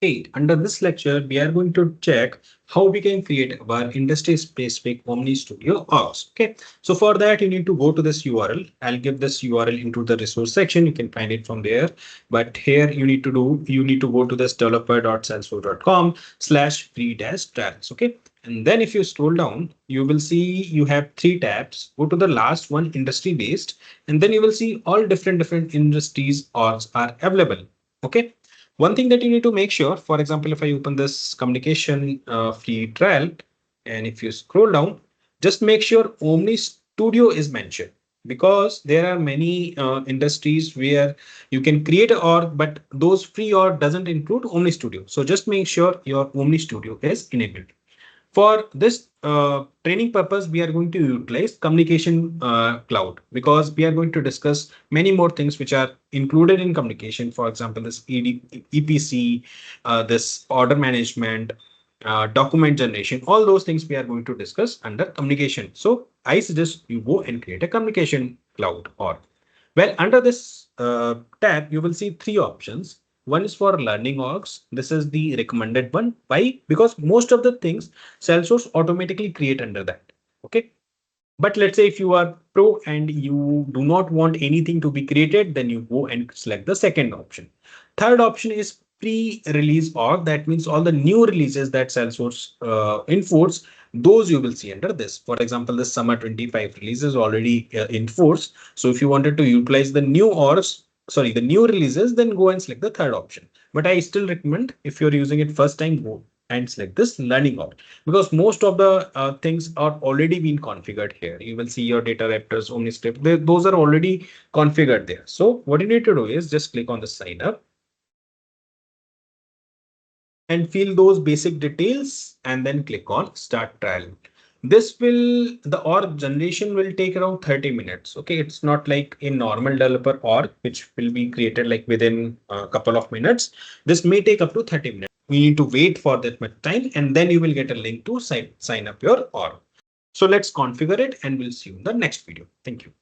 8. Under this lecture, we are going to check how we can create our industry-specific OmniStudio orgs. Okay, so for that, you need to go to this URL. I'll give this URL into the resource section. You can find it from there. But here you need to go to this developer.salesforce.com/free-trials. Okay, and then if you scroll down, you will see you have 3 tabs. Go to the last one, industry-based, and then you will see all different industries orgs are available. Okay. One thing that you need to make sure, for example, if I open this communication free trial, and if you scroll down, just make sure Omni Studio is mentioned, because there are many industries where you can create a org, but those free org doesn't include Omni Studio. So just make sure your Omni Studio is enabled. For this training purpose, we are going to utilize communication cloud, because we are going to discuss many more things which are included in communication. For example, this EPC, this order management, document generation, all those things we are going to discuss under communication. So I suggest you go and create a communication cloud org. Well, under this tab, you will see 3 options. One is for learning orgs. This is the recommended one. Why? Because most of the things Salesforce automatically create under that. Okay. But let's say if you are pro and you do not want anything to be created, then you go and select the second option. Third option is pre-release org. That means all the new releases that Salesforce enforce, those you will see under this. For example, the summer 25 release is already in force. So if you wanted to utilize the new orgs, sorry, the new releases, then go and select the third option. But I still recommend, if you're using it first time, go and select this learning org, because most of the things are already been configured here. You will see your data raptors, OmniScript, those are already configured there. So what you need to do is just click on the sign up and fill those basic details, and then click on start trial. The org generation will take around 30 minutes. Okay, it's not like a normal developer org, which will be created like within a couple of minutes. This may take up to 30 minutes. We need to wait for that much time, and then you will get a link to sign up your org. So let's configure it, and we'll see you in the next video. Thank you.